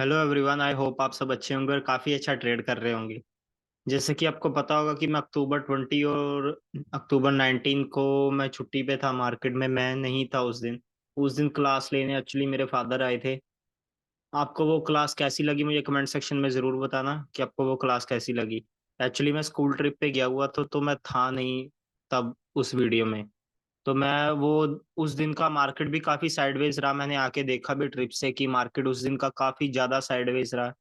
Hello everyone, I hope आप सब अच्छे होंगे और काफ़ी अच्छा ट्रेड कर रहे होंगे। जैसे कि आपको पता होगा कि मैं अक्टूबर 20 और अक्टूबर 19 को मैं छुट्टी पे था। मार्केट में मैं नहीं था उस दिन क्लास लेने एक्चुअली मेरे फादर आए थे। आपको वो क्लास कैसी लगी मुझे कमेंट सेक्शन में ज़रूर बताना कि आपको वो क्लास कैसी लगी। एक्चुअली मैं स्कूल ट्रिप पे गया हुआ था तो मैं था नहीं तब उस वीडियो में। तो मैं वो उस दिन का मार्केट भी काफ़ी साइडवेज रहा। मैंने आके देखा भी ट्रिप से कि मार्केट उस दिन का काफ़ी ज़्यादा साइडवेज रहा।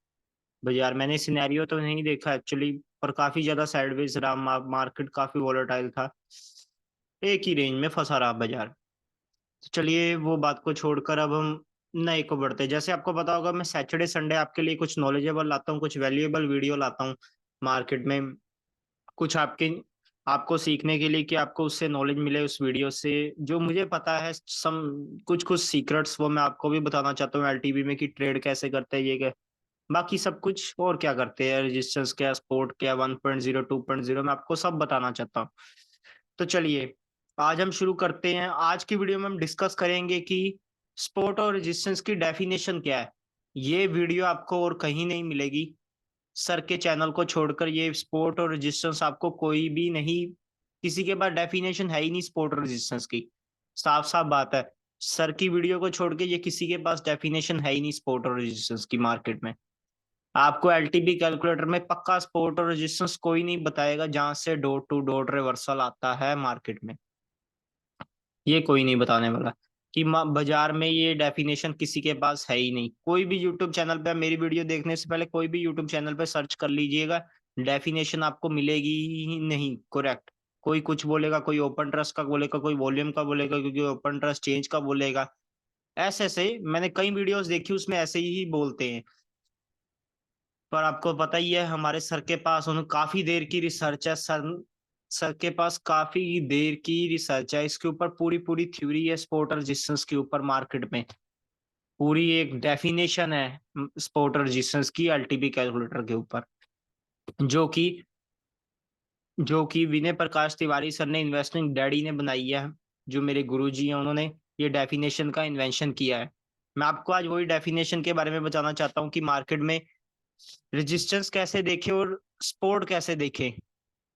बाजार मैंने सिनेरियो तो नहीं देखा एक्चुअली, पर काफी ज्यादा साइडवेज रहा। मार्केट काफी वॉलेटाइल था। एक ही रेंज में फंसा रहा बाजार। तो चलिए वो बात को छोड़कर अब हम नए को बढ़ते हैं। जैसे आपको पता होगा मैं सैटरडे संडे आपके लिए कुछ नॉलेजेबल लाता हूँ, कुछ वैल्यूएबल वीडियो लाता हूँ मार्केट में। कुछ आपको सीखने के लिए कि आपको उससे नॉलेज मिले उस वीडियो से। जो मुझे पता है सम कुछ कुछ सीक्रेट्स वो मैं आपको भी बताना चाहता हूँ एलटीबी में कि ट्रेड कैसे करते हैं ये। बाकी सब कुछ और क्या करते हैं, रेजिस्टेंस क्या, सपोर्ट क्या, 1.0 2.0 मैं आपको सब बताना चाहता हूँ। तो चलिए आज हम शुरू करते हैं। आज की वीडियो में हम डिस्कस करेंगे कि सपोर्ट और रेजिस्टेंस की डेफिनेशन क्या है। ये वीडियो आपको और कहीं नहीं मिलेगी। सर के चैनल को छोड़कर ये सपोर्ट और रेजिस्टेंस आपको कोई भी नहीं, किसी के पास डेफिनेशन है ही नहीं सपोर्ट और रेजिस्टेंस की। साफ साफ बात है। सर की वीडियो को छोड़ के ये किसी के पास डेफिनेशन है ही नहीं सपोर्ट और रेजिस्टेंस की मार्केट में। आपको एलटीबी कैलकुलेटर में पक्का सपोर्ट और रेजिस्टेंस कोई नहीं बताएगा जहां से डॉट टू डॉट रिवर्सल आता है मार्केट में। ये कोई नहीं बताने वाला कि बाजार में ये डेफिनेशन किसी के पास है ही नहीं। कोई भी यूट्यूब चैनल पे मेरी वीडियो देखने से पहले कोई भी यूट्यूब चैनल पे सर्च कर लीजिएगा, डेफिनेशन आपको मिलेगी ही नहीं करेक्ट। कोई कुछ बोलेगा, कोई ओपन ट्रस्ट का बोलेगा, कोई वॉल्यूम का बोलेगा, क्योंकि ओपन ट्रस्ट चेंज का बोलेगा। ऐसे ऐसे मैंने कई वीडियोस देखी उसमें ऐसे ही बोलते हैं। पर आपको पता ही है हमारे सर के पास उन्हें काफी देर की रिसर्च है। सर के पास काफी देर की रिसर्च है, इसके ऊपर पूरी पूरी थ्योरी है स्पोर्ट रेजिस्टेंस के ऊपर मार्केट में। पूरी एक डेफिनेशन है स्पोर्ट रेजिस्टेंस की एलटीबी कैलकुलेटर के ऊपर, जो कि जो कि विनय प्रकाश तिवारी सर ने इन्वेस्टिंग डैडी ने बनाई है। जो मेरे गुरुजी हैं उन्होंने ये डेफिनेशन का इन्वेंशन किया है। मैं आपको आज वही डेफिनेशन के बारे में बताना चाहता हूँ कि मार्केट में रेजिस्टेंस कैसे देखें और सपोर्ट कैसे देखें।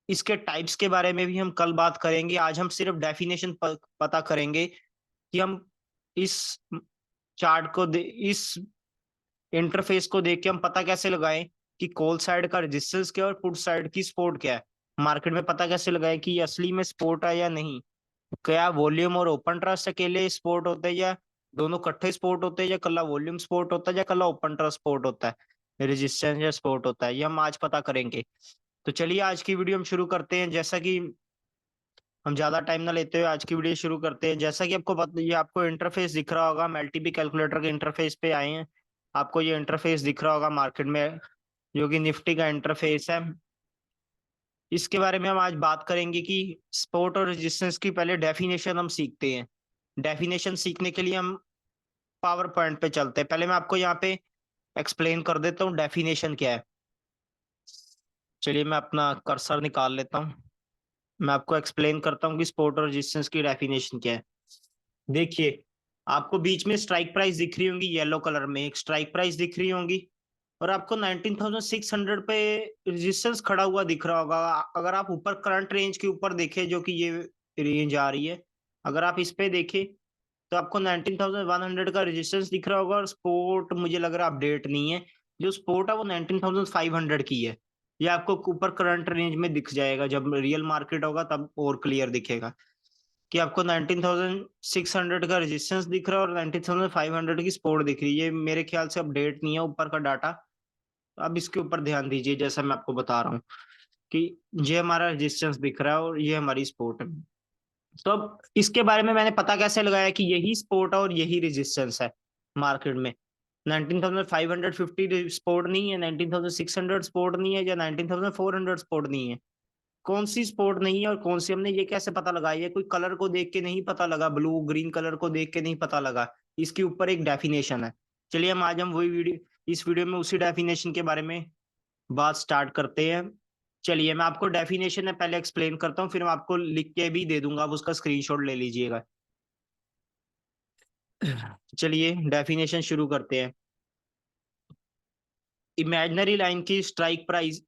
इसके टाइप्स के बारे में भी हम कल बात करेंगे। आज हम सिर्फ डेफिनेशन पता करेंगे कि हम इस चार्ट को इस इंटरफेस को देख के हम पता कैसे लगाएं कि कॉल साइड का रेजिस्टेंस क्या है और पुट साइड की सपोर्ट क्या है। मार्केट में पता कैसे लगाएं कि ये असली में सपोर्ट है या नहीं। क्या वॉल्यूम और ओपन ट्रस्ट अकेले सपोर्ट होते हैं, या दोनों इकट्ठे सपोर्ट होते हैं, या कल्ला वॉल्यूम सपोर्ट होता है, या कल्ला ओपन ट्रस्ट सपोर्ट होता है, रेजिस्टेंस या सपोर्ट होता है, ये हम आज पता करेंगे। तो चलिए आज की वीडियो हम शुरू करते हैं। जैसा कि हम ज्यादा टाइम ना लेते हुए आज की वीडियो शुरू करते हैं। जैसा कि आपको पता, ये आपको इंटरफेस दिख रहा होगा। हम एलटीपी कैलकुलेटर के इंटरफेस पे आए हैं। आपको ये इंटरफेस दिख रहा होगा मार्केट में, जो कि निफ्टी का इंटरफेस है। इसके बारे में हम आज बात करेंगे कि सपोर्ट और रेजिस्टेंस की पहले डेफिनेशन हम सीखते हैं। डेफिनेशन सीखने के लिए हम पावर पॉइंट पे चलते हैं। पहले मैं आपको यहाँ पे एक्सप्लेन कर देता हूँ डेफिनेशन क्या है। चलिए मैं अपना कर्सर निकाल लेता हूँ। मैं आपको एक्सप्लेन करता हूँ कि सपोर्ट और रेजिस्टेंस की डेफिनेशन क्या है। देखिए, आपको बीच में स्ट्राइक प्राइस दिख रही होंगी, येलो कलर में एक स्ट्राइक प्राइस दिख रही होंगी, और आपको 19,600 पे रेजिस्टेंस खड़ा हुआ दिख रहा होगा। अगर आप ऊपर करंट रेंज के ऊपर देखें, जो कि ये रेंज आ रही है, अगर आप इस पे देखें तो आपको 19,100 का रेजिस्टेंस दिख रहा होगा। और सपोर्ट मुझे लग रहा है अपडेट नहीं है। जो सपोर्ट है वो 19,500 की है। ये आपको ऊपर करंट रेंज में दिख जाएगा, जब रियल मार्केट होगा तब और क्लियर दिखेगा कि आपको 19,600 का रेजिस्टेंस दिख रहा है और 19,500 की सपोर्ट दिख रही है। ये मेरे ख्याल से अपडेट नहीं है ऊपर का डाटा। अब इसके ऊपर ध्यान दीजिए, जैसा मैं आपको बता रहा हूँ कि ये हमारा रेजिस्टेंस दिख रहा है और ये हमारी सपोर्ट है। तो अब इसके बारे में मैंने पता कैसे लगाया कि यही सपोर्ट है और यही रेजिस्टेंस है मार्केट में। 19,550 सपोर्ट नहीं है, 19,600 सपोर्ट नहीं है, या 19,400 सपोर्ट नहीं है। कौन सी स्पोर्ट नहीं है और कौन सी, हमने ये कैसे पता लगाया? ये कोई कलर को देख के नहीं पता लगा, ब्लू ग्रीन कलर को देख के नहीं पता लगा। इसके ऊपर एक डेफिनेशन है। चलिए हम वही वीडियो, इस वीडियो में उसी डेफिनेशन के बारे में बात स्टार्ट करते हैं। चलिए मैं आपको डेफिनेशन है पहले एक्सप्लेन करता हूँ, फिर मैं आपको लिख के भी दे दूंगा, आप उसका स्क्रीनशॉट ले लीजिएगा। चलिए डेफिनेशन शुरू करते हैं। इमेजिनरी लाइन की स्ट्राइक प्राइस,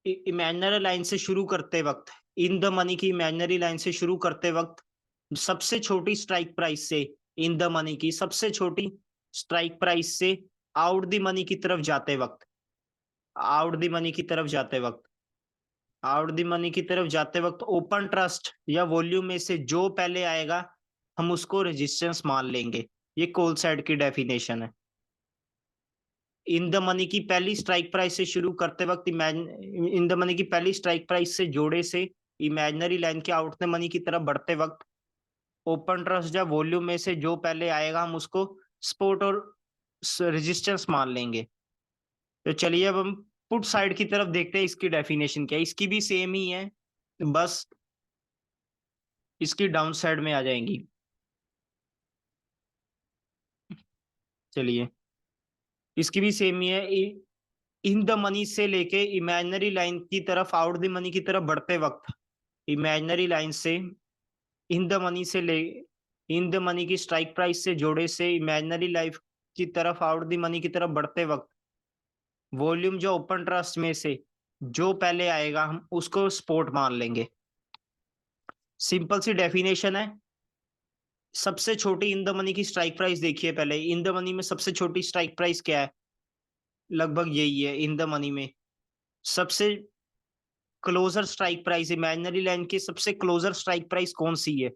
इमेजिनरी लाइन से शुरू करते वक्त, इन द मनी की इमेजिनरी लाइन से शुरू करते वक्त सबसे छोटी स्ट्राइक प्राइस से, इन द मनी की सबसे छोटी स्ट्राइक प्राइस से आउट द मनी की तरफ जाते वक्त, आउट द मनी की तरफ जाते वक्त, आउट द मनी की तरफ जाते वक्त ओपन ट्रस्ट या वॉल्यूम में से जो पहले आएगा हम उसको रेजिस्टेंस मान लेंगे। ये कॉल साइड की डेफिनेशन है। इन द मनी की पहली स्ट्राइक प्राइस से शुरू करते वक्त, इन द मनी की पहली स्ट्राइक प्राइस से जोड़े से इमेजिनरी लाइन के आउट द मनी की तरफ बढ़ते वक्त ओपन ट्रस्ट या वॉल्यूम में से जो पहले आएगा हम उसको सपोर्ट और रेजिस्टेंस मान लेंगे। तो चलिए अब हम पुट साइड की तरफ देखते हैं इसकी डेफिनेशन क्या है। इसकी भी सेम ही है, बस इसकी डाउन साइड में आ जाएंगी। चलिए, इसकी भी सेम ही है। इन द मनी से लेके इमेजिनरी लाइन की तरफ आउट द मनी की तरफ बढ़ते वक्त, इमेजिनरी लाइन से इन द मनी से ले इन द मनी की स्ट्राइक प्राइस से जोड़े से इमेजिनरी लाइफ की तरफ आउट द मनी की तरफ बढ़ते वक्त वॉल्यूम जो ओपन ट्रस्ट में से जो पहले आएगा हम उसको सपोर्ट मान लेंगे। सिंपल सी डेफिनेशन है। सबसे छोटी इन द मनी की स्ट्राइक प्राइस देखिए पहले, इन द मनी में सबसे छोटी स्ट्राइक प्राइस क्या है? लगभग यही है। इन द मनी में सबसे closer strike price, imaginary line की सबसे क्लोजर स्ट्राइक प्राइस कौन सी है?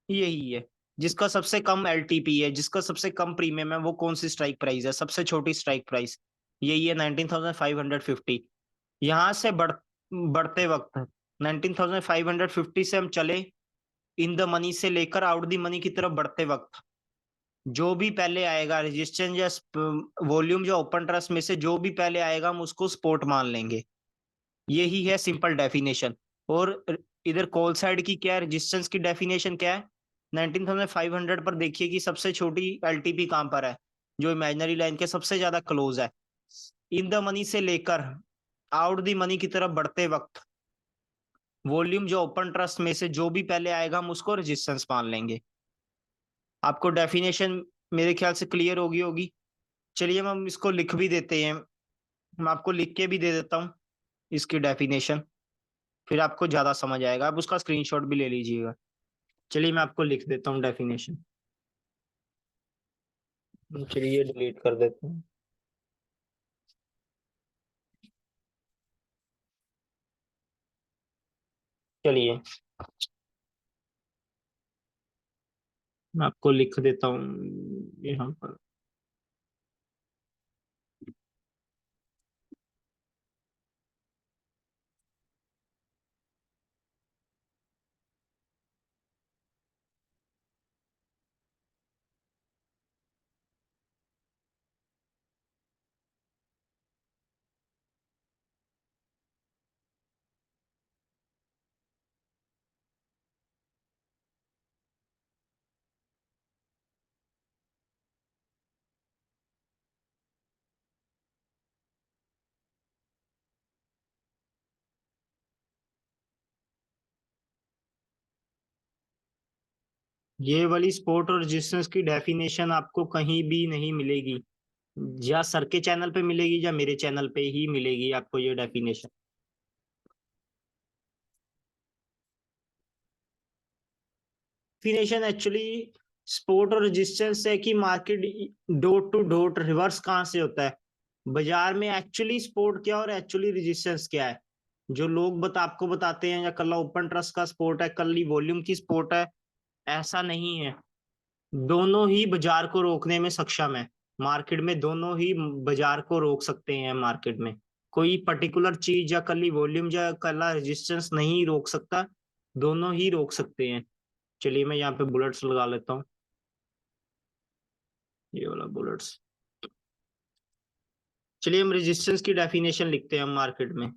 यही है। जिसका सबसे कम एलटीपी है, जिसका सबसे कम प्रीमियम है, वो कौन सी स्ट्राइक प्राइस है? सबसे छोटी स्ट्राइक प्राइस यही है, 19,550। यहां से बढ़ते वक्त 19,550 से हम चले इन द मनी से लेकर आउट द मनी की तरफ बढ़ते वक्त जो भी पहले आएगा रेजिस्टेंस या वॉल्यूम जो ओपन ट्रस्ट में से जो भी पहले आएगा हम उसको सपोर्ट मान लेंगे। यही है सिंपल डेफिनेशन। और इधर कॉल साइड की क्या है, रेजिस्टेंस की डेफिनेशन क्या है? 19,500 पर देखिए कि सबसे छोटी एलटीपी कहां पर है, जो इमेजिनरी लाइन के सबसे ज्यादा क्लोज है। इन द मनी से लेकर आउट द मनी की तरफ बढ़ते वक्त वॉल्यूम जो ओपन ट्रस्ट में से जो भी पहले आएगा हम उसको रेजिस्टेंस मान लेंगे। आपको डेफिनेशन मेरे ख्याल से क्लियर होगी। चलिए हम इसको लिख भी देते हैं। मैं आपको लिख के भी दे देता हूँ इसकी डेफिनेशन, फिर आपको ज्यादा समझ आएगा। आप उसका स्क्रीनशॉट भी ले लीजिएगा। चलिए मैं आपको लिख देता हूँ डेफिनेशन। चलिए डिलीट कर देते हैं। चलिए मैं आपको लिख देता हूँ यहाँ पर। ये वाली सपोर्ट और रेजिस्टेंस की डेफिनेशन आपको कहीं भी नहीं मिलेगी। या सर के चैनल पे मिलेगी या मेरे चैनल पे ही मिलेगी आपको ये डेफिनेशन। डेफिनेशन एक्चुअली सपोर्ट और रेजिस्टेंस है कि market dot to dot reverse कहाँ से होता है बाजार में। एक्चुअली सपोर्ट क्या और एक्चुअली रेजिस्टेंस क्या है, जो लोग आपको बताते हैं या कल ओपन ट्रस्ट का सपोर्ट है, कल वॉल्यूम की सपोर्ट है, ऐसा नहीं है। दोनों ही बाजार को रोकने में सक्षम है। मार्केट में दोनों ही बाजार को रोक सकते हैं। मार्केट में कोई पर्टिकुलर चीज या कल वॉल्यूम या कल रेजिस्टेंस नहीं रोक सकता, दोनों ही रोक सकते हैं। चलिए मैं यहाँ पे बुलेट्स लगा लेता हूँ, ये वाला बुलेट्स। चलिए हम रेजिस्टेंस की डेफिनेशन लिखते हैं हम मार्केट में।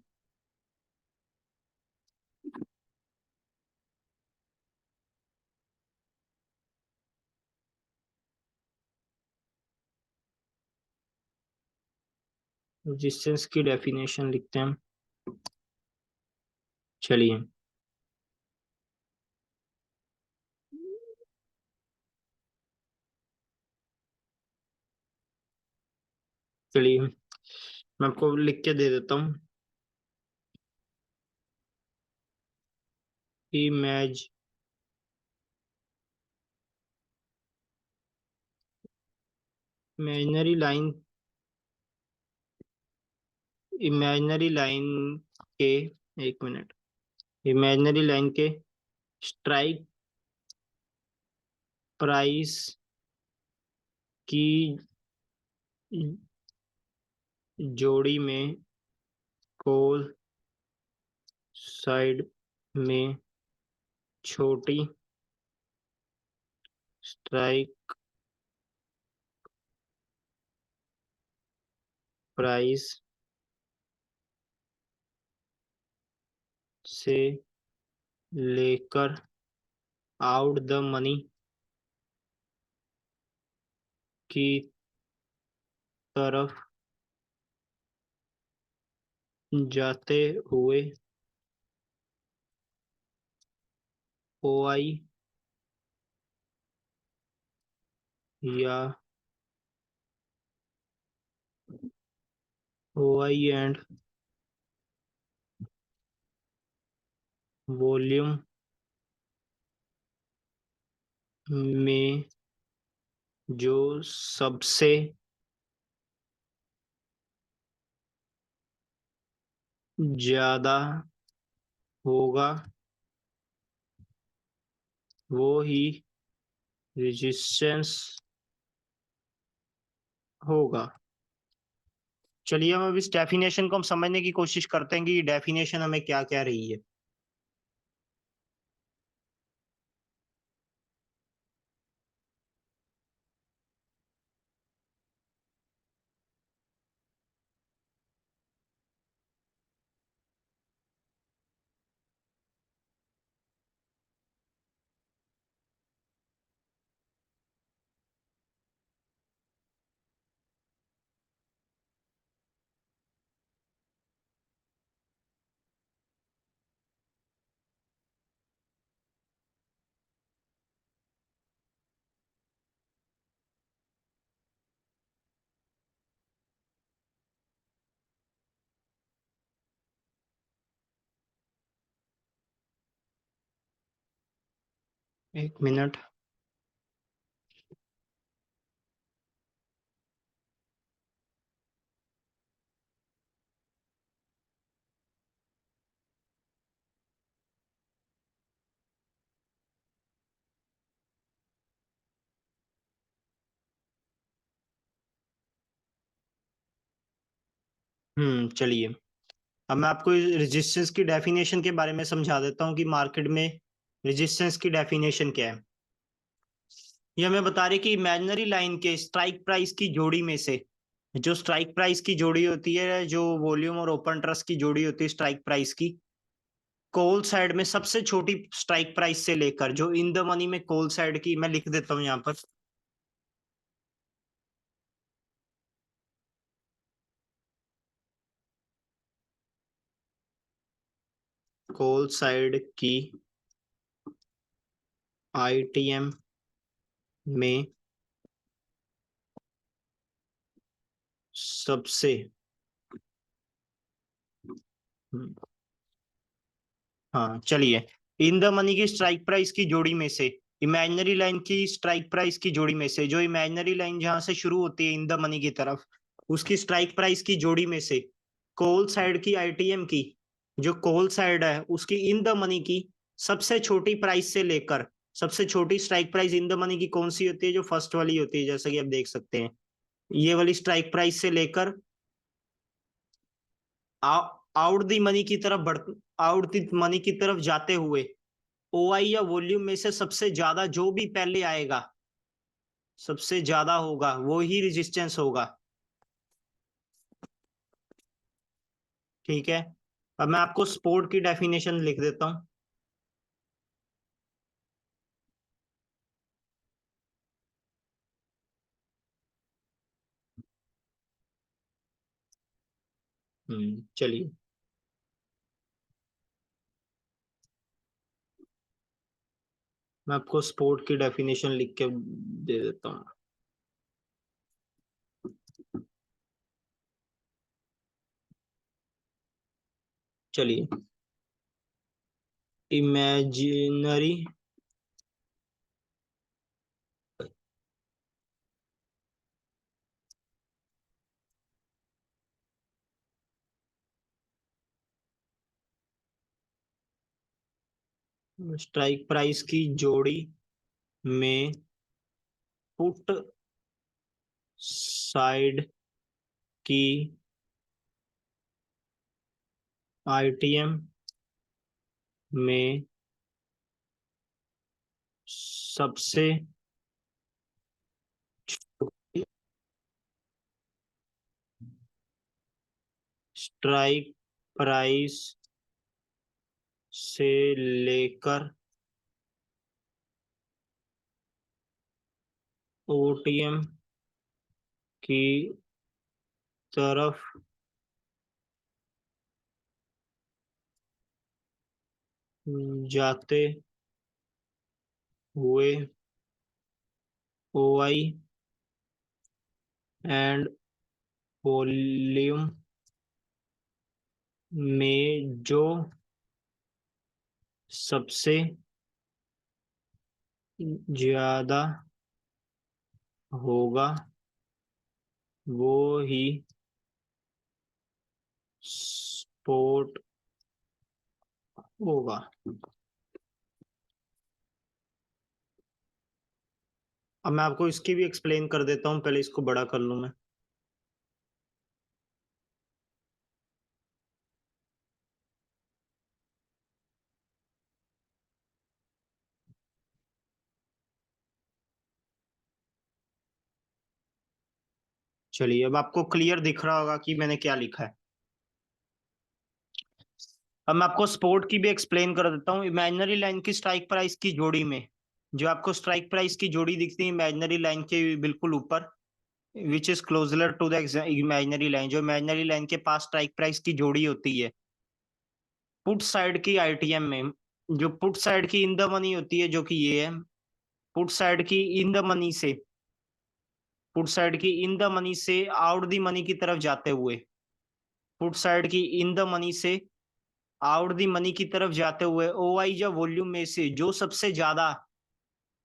रेजिस्टेंस की डेफिनेशन लिखते हैं हम। चलिए, चलिए मैं आपको लिख के दे देता हूँ। Image imaginary line, imaginary line के, एक मिनट, इमेजिनरी लाइन के स्ट्राइक प्राइस की जोड़ी में कोल साइड में छोटी स्ट्राइक प्राइस से लेकर आउट द मनी की तरफ जाते हुए ओआई या ओआई एंड वॉल्यूम में जो सबसे ज्यादा होगा वो ही रेजिस्टेंस होगा। चलिए हम अब इस डेफिनेशन को हम समझने की कोशिश करते हैं कि ये डेफिनेशन हमें क्या क्या रही है। एक मिनट। चलिए अब मैं आपको रेजिस्टेंस की डेफिनेशन के बारे में समझा देता हूँ कि मार्केट में रेजिस्टेंस की डेफिनेशन क्या है। ये हमें बता रही कि इमेजिनरी लाइन के स्ट्राइक प्राइस की जोड़ी में से, जो स्ट्राइक प्राइस की जोड़ी होती है, जो वॉल्यूम और ओपन ट्रस्ट की जोड़ी होती है स्ट्राइक प्राइस की, कोल साइड में सबसे छोटी स्ट्राइक प्राइस से लेकर, जो इन द मनी में कोल साइड की, मैं लिख देता हूँ यहाँ पर, कोल साइड की आईटीएम में सबसे, हाँ चलिए, इन द मनी की स्ट्राइक प्राइस की जोड़ी में से, इमेजिनरी लाइन की स्ट्राइक प्राइस की जोड़ी में से, जो इमेजिनरी लाइन जहां से शुरू होती है इन द मनी की तरफ, उसकी स्ट्राइक प्राइस की जोड़ी में से कोल साइड की आईटीएम की, जो कोल साइड है उसकी इन द मनी की सबसे छोटी प्राइस से लेकर, सबसे छोटी strike price in the money की कौन सी होती है, जो फर्स्ट वाली होती है, जैसा कि आप देख सकते हैं, ये वाली स्ट्राइक प्राइस से लेकर आउट दी मनी की तरफ बढ़, आउट दी मनी की तरफ जाते हुए ओआई या वॉल्यूम में से सबसे ज्यादा जो भी पहले आएगा, सबसे ज्यादा होगा वो ही रेजिस्टेंस होगा। ठीक है, अब मैं आपको सपोर्ट की डेफिनेशन लिख देता हूँ। चलिए मैं आपको सपोर्ट की डेफिनेशन लिख के दे देता हूँ। चलिए, इमेजिनरी स्ट्राइक प्राइस की जोड़ी में पुट साइड की आईटीएम में सबसे छोटी स्ट्राइक प्राइस से लेकर ओटीएम की तरफ जाते हुए ओआई एंड वॉल्यूम में जो सबसे ज्यादा होगा वो ही स्पोर्ट होगा। अब मैं आपको इसकी भी एक्सप्लेन कर देता हूँ, पहले इसको बड़ा कर लूँ मैं। चलिए, अब आपको क्लियर दिख रहा होगा कि मैंने क्या लिखा है। अब मैं आपको स्पोर्ट की भी एक्सप्लेन कर देता हूँ। इमेजिनरी लाइन की स्ट्राइक प्राइस की जोड़ी में जो आपको स्ट्राइक प्राइस की जोड़ी दिखती है इमेजिनरी लाइन के बिल्कुल ऊपर, which is closer to the imaginary line, जो इमेजिनरी लाइन के पास स्ट्राइक प्राइस की जोड़ी होती है पुट साइड की आईटीएम में, जो पुट साइड की इन द मनी होती है, जो कि ये है पुट साइड की इन द मनी से, पुट साइड की इन द मनी से आउट द मनी की तरफ जाते हुए, पुट साइड की इन द मनी से आउट द मनी की तरफ जाते हुए ओआई या वॉल्यूम में से जो सबसे ज्यादा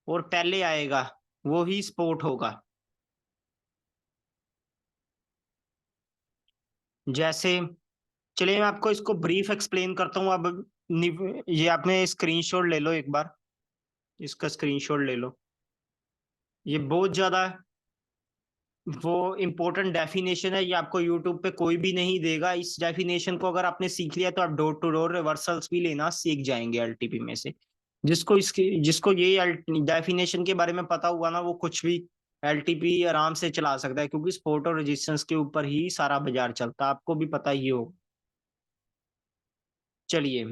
और पहले आएगा वो ही स्पोर्ट होगा। जैसे, चलिए मैं आपको इसको ब्रीफ एक्सप्लेन करता हूँ। अब ये आपने स्क्रीनशॉट ले लो एक बार, इसका स्क्रीनशॉट ले लो। ये बहुत ज्यादा वो इम्पोर्टेंट डेफिनेशन है, ये आपको यूट्यूब पे कोई भी नहीं देगा। इस डेफिनेशन को अगर आपने सीख लिया तो आप डोर टू डोर रिवर्सल्स भी लेना सीख जाएंगे एलटीपी में से। जिसको ये डेफिनेशन के बारे में पता हुआ ना, वो कुछ भी एलटीपी आराम से चला सकता है, क्योंकि सपोर्ट और रेजिस्टेंस के ऊपर ही सारा बाजार चलता है, आपको भी पता ही हो। चलिए,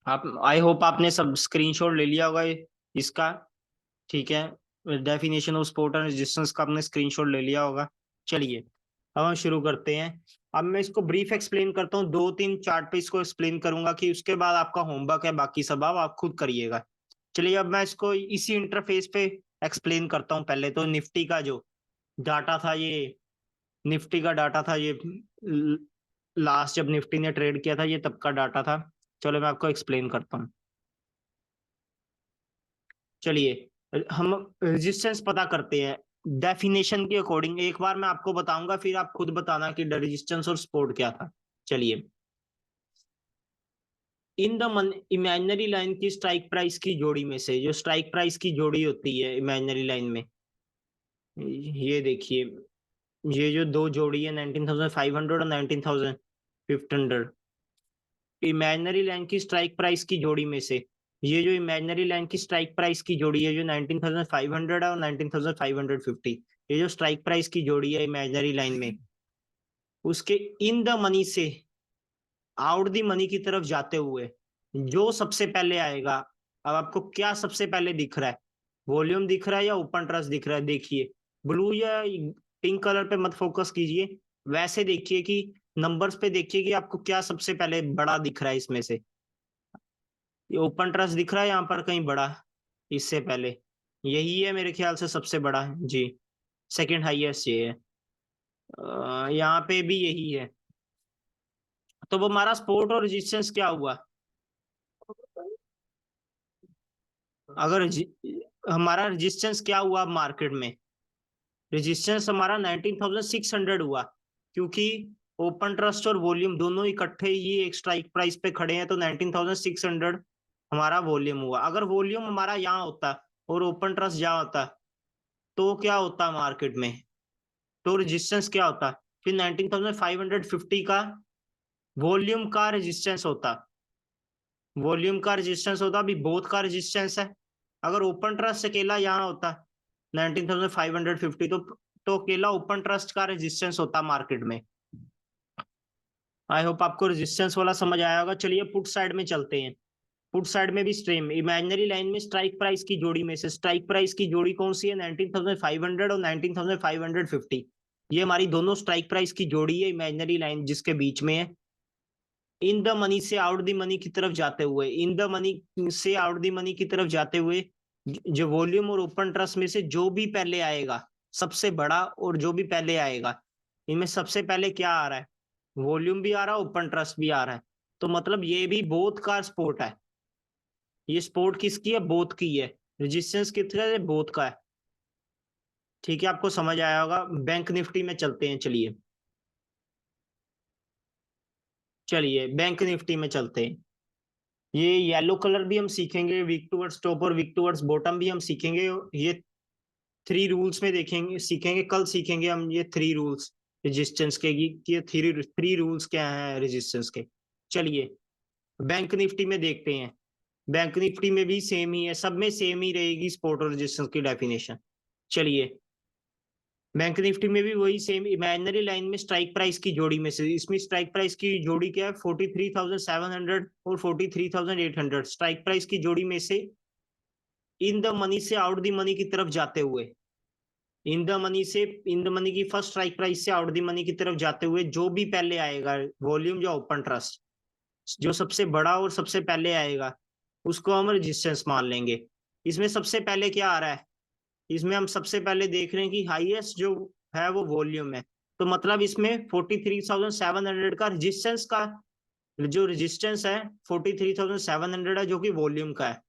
आप आई होप आपने सब स्क्रीनशॉट ले लिया होगा इसका। ठीक है, definition of support and resistance का आपने स्क्रीनशॉट ले लिया होगा। चलिए, अब हम शुरू करते हैं। अब मैं इसको ब्रीफ एक्सप्लेन करता हूँ, 2-3 चार्ट पे इसको एक्सप्लेन करूंगा कि उसके बाद आपका होमवर्क है, बाकी सब आप खुद करिएगा। चलिए, अब मैं इसको इसी इंटरफेस पे एक्सप्लेन करता हूँ। पहले तो निफ्टी का जो डाटा था, ये निफ्टी का डाटा था, ये लास्ट जब निफ्टी ने ट्रेड किया था ये तब का डाटा था। चलो मैं आपको एक्सप्लेन करता हूँ। चलिए, हम रेजिस्टेंस पता करते हैं डेफिनेशन के अकॉर्डिंग। एक बार मैं आपको बताऊंगा, फिर आप खुद बताना कि रेजिस्टेंस और सपोर्ट क्या था। चलिए, इन द मन इमेजिनरी लाइन की स्ट्राइक प्राइस की जोड़ी में से, जो स्ट्राइक प्राइस की जोड़ी होती है इमेजिनरी लाइन में, ये देखिए, ये जो दो जोड़ी है 19,500 और 19,500, इमेजिनरी लाइन की स्ट्राइक प्राइस की जोड़ी में से ये जो इमेजिनरी लाइन की स्ट्राइक प्राइस की जोड़ी है जो 19,500 है और 19,550, ये जो स्ट्राइक प्राइस की जोड़ी है इमेजिनरी लाइन में, उसके इन द मनी से आउट द मनी की तरफ जाते हुए जो सबसे पहले आएगा। अब आपको क्या सबसे पहले दिख रहा है, वॉल्यूम दिख रहा है या ओपन ट्रस्ट दिख रहा है? देखिए, ब्लू या पिंक कलर पे मत फोकस कीजिए, वैसे देखिए कि नंबर्स पे देखिए कि आपको क्या सबसे पहले बड़ा दिख रहा है इसमें से। ये ओपन ट्रस्ट दिख रहा है यहाँ पर कहीं बड़ा इससे पहले? यही है मेरे ख्याल से सबसे बड़ा है जी। सेकंड हाईएस्ट ये है, यहाँ पे भी यही है। तो वो हमारा सपोर्ट और रेजिस्टेंस क्या हुआ? अगर हमारा रेजिस्टेंस क्या हुआ मार्केट में? रेजिस्टेंस हमारा 19,600 हुआ, क्योंकि ओपन ट्रस्ट और वॉल्यूम दोनों इकट्ठे ही एक स्ट्राइक प्राइस पे खड़े हैं, तो 19,600 हमारा वॉल्यूम हुआ। अगर वॉल्यूम हमारा यहाँ होता और ओपन ट्रस्ट यहाँ होता, तो क्या होता मार्केट में? तो रेजिस्टेंस क्या होता? फिर 19,550 का वॉल्यूम का रेजिस्टेंस होता। वॉल्यूम का रेजिस्टेंस होता, अभी बोथ का रेजिस्टेंस है। अगर ओपन ट्रस्ट अकेला यहाँ होता 19,550, तो अकेला ओपन ट्रस्ट का रेजिस्टेंस होता मार्केट में। आई होप आपको रेजिस्टेंस वाला समझ आया होगा। चलिए पुट साइड में चलते हैं। पुट साइड में भी सेम इमेजिनरी लाइन में स्ट्राइक प्राइस की जोड़ी में से स्ट्राइक प्राइस की जोड़ी कौन सी है? 19,500 और 19,550। ये हमारी दोनों स्ट्राइक प्राइस की जोड़ी है इमेजिनरी लाइन जिसके बीच में है। इन द मनी से आउट द मनी की तरफ जाते हुए, इन द मनी से आउट द मनी की तरफ जाते हुए, जो वॉल्यूम और ओपन ट्रस्ट में से जो भी पहले आएगा, सबसे बड़ा और जो भी पहले आएगा, इनमें सबसे पहले क्या आ रहा है? वॉल्यूम भी आ रहा है, ओपन ट्रस्ट भी आ रहा है। तो मतलब ये भी बोथ का स्पोर्ट है। ये स्पोर्ट किसकी है? बोथ की है। रेजिस्टेंस किसका है? बोथ का है। ठीक है, आपको समझ आया होगा। बैंक निफ्टी में चलते हैं। चलिए चलिए बैंक निफ्टी में चलते हैं। ये येलो कलर भी हम सीखेंगे, वीक टूवर्ड्स टॉप और वीक टूवर्ड्स बॉटम भी हम सीखेंगे। ये थ्री रूल्स में देखेंगे, सीखेंगे, कल सीखेंगे हम ये थ्री रूल्स रेजिस्टेंस के। ये थ्री थ्री रूल्स क्या हैं रेजिस्टेंस के। चलिए बैंक निफ्टी में देखते हैं। बैंक निफ्टी में भी सेम ही है, सब में सेम ही रहेगी सपोर्ट और रेजिस्टेंस की डेफिनेशन। चलिए बैंक निफ्टी में भी वही सेम इमेजिनरी लाइन में स्ट्राइक प्राइस की जोड़ी में से, इसमें स्ट्राइक प्राइस की जोड़ी क्या है? 43,700 और 43,800 स्ट्राइक प्राइस की जोड़ी में से इन द मनी से आउट द मनी की तरफ जाते हुए, इन द मनी से, इन द मनी की फर्स्ट स्ट्राइक प्राइस से आउट द मनी की तरफ जाते हुए जो भी पहले आएगा, वॉल्यूम जो ओपन ट्रस्ट, जो सबसे बड़ा और सबसे पहले आएगा, उसको हम रेजिस्टेंस मान लेंगे। इसमें सबसे पहले क्या आ रहा है? इसमें हम सबसे पहले देख रहे हैं कि हाईएस्ट जो है वो वॉल्यूम है। तो मतलब इसमें 43,700 का रेजिस्टेंस का, जो रेजिस्टेंस है 43,700 है, जो कि वॉल्यूम का है।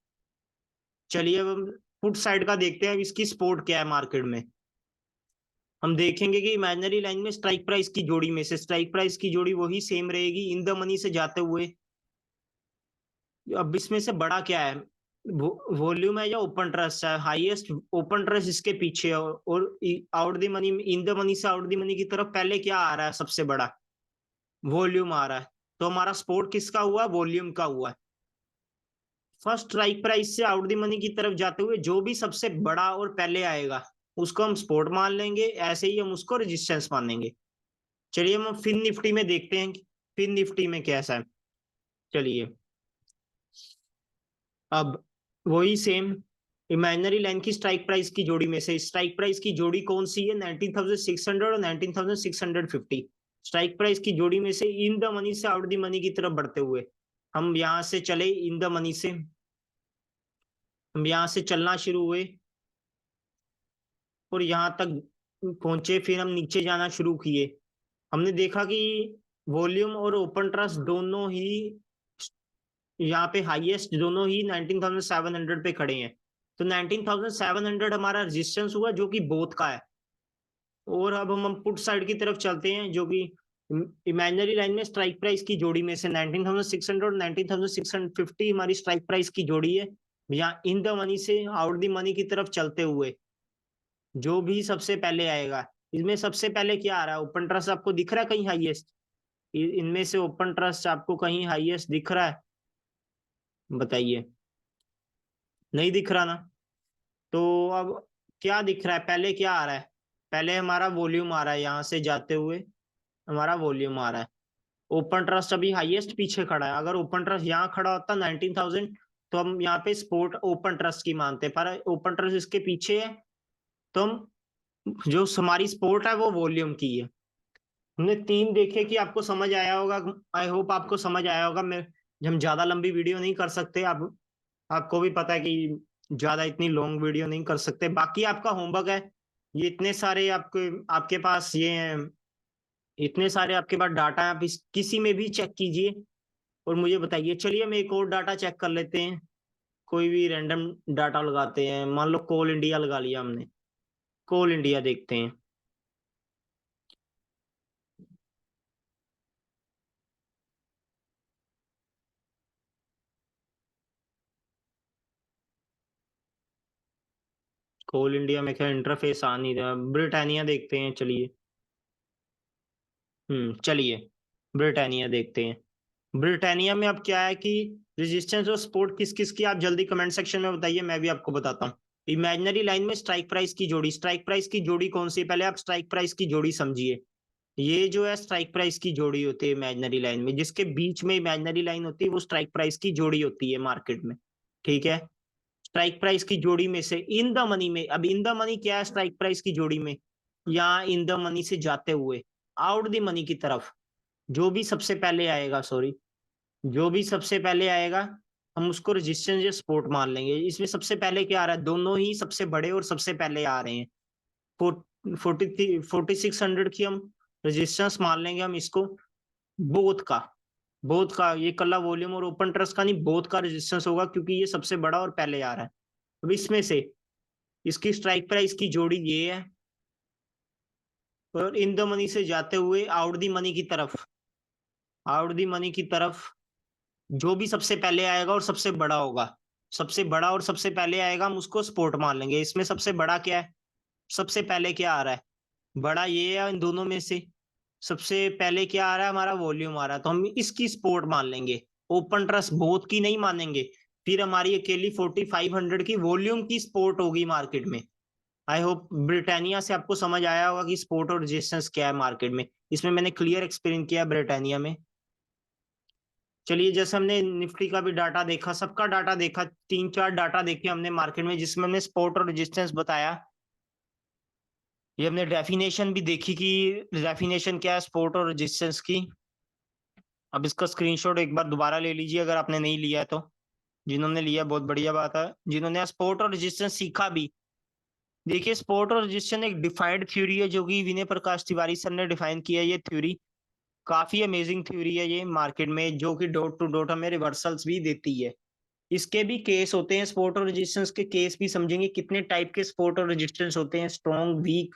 चलिए अब हम पुट साइड का देखते हैं, इसकी सपोर्ट क्या है मार्केट में। हम देखेंगे कि इमेजिनरी लाइन में स्ट्राइक प्राइस की जोड़ी में से स्ट्राइक प्राइस की जोड़ी वही सेम रहेगी इन द मनी से जाते हुए। अब इसमें से बड़ा क्या है? वॉल्यूम है या ओपन ट्रस्ट है? हाईएस्ट ओपन ट्रस्ट इसके पीछे है, और out the money, in the money से आउट द मनी की तरफ पहले क्या आ रहा है? सबसे बड़ा वॉल्यूम आ रहा है। तो हमारा सपोर्ट किसका हुआ? वॉल्यूम का हुआ है। फर्स्ट स्ट्राइक प्राइस से आउट द मनी की तरफ जाते हुए जो भी सबसे बड़ा और पहले आएगा, उसको हम सपोर्ट मान लेंगे। ऐसे ही हम उसको रेजिस्टेंस मानेंगे। चलिए हम फिन निफ्टी में देखते हैं कि फिन निफ्टी में कैसा है। चलिए अब वही सेम इमेजिनरी लाइन की स्ट्राइक प्राइस की जोड़ी में से स्ट्राइक प्राइस की जोड़ी कौन सी है? 19,600 और 19,650 स्ट्राइक प्राइस की जोड़ी में से इन द मनी से आउट द मनी की तरफ बढ़ते हुए, हम यहां से चले इन द मनी से, हम यहां से चलना शुरू हुए और यहां तक पहुंचे, फिर हम नीचे जाना शुरू किए। हमने देखा कि वॉल्यूम और ओपन ट्रस्ट दोनों ही यहाँ पे हाईएस्ट, दोनों ही 19,700 पे खड़े हैं। तो 19,700 हमारा रेजिस्टेंस हुआ, जो कि बोथ का है। और अब हम पुट साइड की तरफ चलते हैं, जो कि इमेजिनरी लाइन में स्ट्राइक प्राइस की जोड़ी में से 19,600 और 19,650 हमारी स्ट्राइक प्राइस की जोड़ी है। यहाँ इन द मनी से आउट द मनी की तरफ चलते हुए जो भी सबसे पहले आएगा, इसमें सबसे पहले क्या आ रहा है? ओपन ट्रस्ट आपको दिख रहा है कहीं हाईएस्ट? इनमें से ओपन ट्रस्ट आपको कहीं हाईएस्ट दिख रहा है? बताइए। नहीं दिख रहा ना? तो अब क्या दिख रहा है? पहले क्या आ रहा है? पहले हमारा वॉल्यूम आ रहा है, यहां से जाते हुए हमारा वॉल्यूम आ रहा है। ओपन ट्रस्ट अभी हाईएस्ट पीछे खड़ा है। अगर ओपन ट्रस्ट यहाँ खड़ा होता 19,000, तो हम यहाँ पे सपोर्ट ओपन ट्रस्ट की मानते, पर ओपन ट्रस्ट इसके पीछे है, तो हम जो हमारी सपोर्ट है वो वॉल्यूम की है। हमने तीन देखे कि आपको समझ आया होगा। आई होप आपको समझ आया होगा। मैं, हम ज्यादा लंबी वीडियो नहीं कर सकते। आपको भी पता है कि ज्यादा इतनी लॉन्ग वीडियो नहीं कर सकते। बाकी आपका होमवर्क है, ये इतने सारे आपके आपके पास ये इतने सारे आपके पास डाटा है, आप इस किसी में भी चेक कीजिए और मुझे बताइए। चलिए हम एक और डाटा चेक कर लेते हैं, कोई भी रैंडम डाटा लगाते हैं। मान लो कोल इंडिया लगा लिया हमने, कोल इंडिया देखते हैं। कोल इंडिया में क्या इंटरफेस आ नहीं रहा। ब्रिटानिया देखते हैं चलिए। चलिए ब्रिटानिया देखते हैं। ब्रिटानिया में अब क्या है कि रेजिस्टेंस और सपोर्ट किस किस की, आप जल्दी कमेंट सेक्शन में बताइए, मैं भी आपको बताता हूँ। इमेजिनरी लाइन में स्ट्राइक प्राइस की जोड़ी, स्ट्राइक प्राइस की जोड़ी कौन सी है, पहले आप स्ट्राइक प्राइस की जोड़ी समझिए। ये जो है स्ट्राइक प्राइस की जोड़ी होती है इमेजिनरी लाइन में, जिसके बीच में इमेजिनरी लाइन होती है वो स्ट्राइक प्राइस की जोड़ी होती है मार्केट में। ठीक है। स्ट्राइक प्राइस की जोड़ी में से इन द मनी में, अब इन द मनी क्या है स्ट्राइक प्राइस की जोड़ी में, या इन द मनी से जाते हुए आउट द मनी की तरफ जो भी सबसे पहले आएगा, सॉरी, जो भी सबसे पहले आएगा हम उसको रेजिस्टेंस या सपोर्ट मान लेंगे। इसमें सबसे पहले क्या आ रहा है, दोनों ही सबसे बड़े और सबसे पहले आ रहे हैं। 4600 की हम रेजिस्टेंस मान लेंगे हम इसको, बोथ का, बोथ का, ये कल्ला वॉल्यूम और ओपन ट्रस्ट का नहीं, बोथ का रेजिस्टेंस होगा क्योंकि ये सबसे बड़ा और पहले आ रहा है। अब इसमें से इसकी स्ट्राइक प्राइस की जोड़ी ये है, और इन द मनी से जाते हुए आउट द मनी की तरफ, आउट द मनी की तरफ जो भी सबसे पहले आएगा और सबसे बड़ा होगा, सबसे बड़ा और सबसे पहले आएगा हम उसको सपोर्ट मान लेंगे। इसमें सबसे बड़ा क्या है, सबसे पहले क्या आ रहा है, बड़ा ये है इन दोनों में से। सबसे पहले क्या आ रहा है, हमारा वॉल्यूम आ रहा है, तो हम इसकी सपोर्ट मान लेंगे। ओपन ट्रस्ट बोथ की नहीं मानेंगे, फिर हमारी अकेली 4500 की वॉल्यूम की सपोर्ट होगी मार्केट में। आई होप ब्रिटानिया से आपको समझ आया होगा कि सपोर्ट और रेजिस्टेंस क्या है मार्केट में। इसमें मैंने क्लियर एक्सप्लेन किया ब्रिटानिया में। चलिए जैसे हमने निफ्टी का भी डाटा देखा, सबका डाटा देखा, तीन चार डाटा देखे हमने मार्केट में जिसमें हमने सपोर्ट और रेजिस्टेंस बताया। ये हमने डेफिनेशन भी देखी कि डेफिनेशन क्या है सपोर्ट और रेजिस्टेंस की। अब इसका स्क्रीनशॉट एक बार दोबारा ले लीजिए अगर आपने नहीं लिया है तो। जिन्होंने लिया बहुत बढ़िया बात है, जिन्होंने सपोर्ट और रेजिस्टेंस सीखा भी। देखिए सपोर्ट और रेजिस्टेंस एक डिफाइंड थ्योरी है जो कि विनय प्रकाश तिवारी सर ने डिफाइन किया है। ये थ्योरी काफी अमेजिंग थ्योरी है ये मार्केट में, जो कि डॉट टू डॉट हमें रिवर्सल्स भी देती है। इसके भी केस होते हैं, सपोर्ट और रेजिस्टेंस के केस भी समझेंगे, कितने टाइप के सपोर्ट और रेजिस्टेंस होते हैं, स्ट्रॉन्ग, वीक,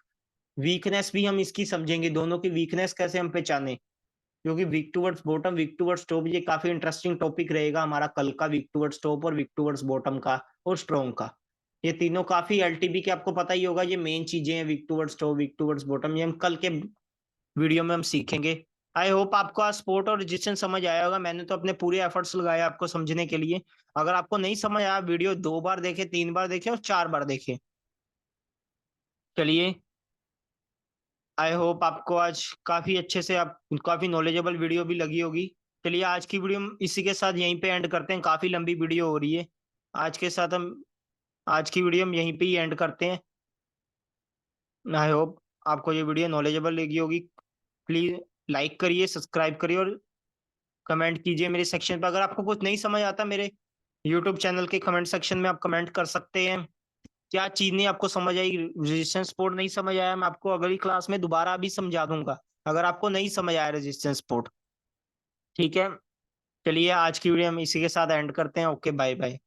वीकनेस भी हम इसकी समझेंगे, दोनों की वीकनेस कैसे हम पहचाने। क्योंकि week towards bottom, week towards top, ये काफी इंटरेस्टिंग टॉपिक रहेगा हमारा कल का, वीक टूवर्ड्स टॉप और वीक टूवर्ड्स बॉटम का और स्ट्रॉन्ग का। ये तीनों काफी एलटीबी के आपको पता ही होगा, ये मेन चीजें हैं, week towards top, week towards bottom, ये हम कल के वीडियो में हम सीखेंगे। आई होप आपको आज सपोर्ट और रेजिस्टेंस समझ आया होगा। मैंने तो अपने पूरे एफर्ट्स लगाए आपको समझने के लिए। अगर आपको नहीं समझ आया, वीडियो 2 बार देखे, 3 बार देखे और 4 बार देखे। चलिए आई होप आपको आज काफी अच्छे से, आप काफी नॉलेजेबल वीडियो भी लगी होगी। चलिए आज की वीडियो हम इसी के साथ यहीं पे एंड करते हैं, काफी लंबी वीडियो हो रही है। आज के साथ हम आज की वीडियो हम यहीं पे ही एंड करते हैं। आई होप आपको ये वीडियो नॉलेजेबल लगी होगी। प्लीज लाइक करिए, सब्सक्राइब करिए और कमेंट कीजिए मेरे सेक्शन पर। अगर आपको कुछ नहीं समझ आता, मेरे यूट्यूब चैनल के कमेंट सेक्शन में आप कमेंट कर सकते हैं। क्या चीज नहीं आपको समझ आई, रेजिस्टेंस सपोर्ट नहीं समझ आया, मैं आपको अगली क्लास में दोबारा भी समझा दूंगा अगर आपको नहीं समझ आया रेजिस्टेंस सपोर्ट। ठीक है। चलिए आज की वीडियो हम इसी के साथ एंड करते हैं। Okay bye bye.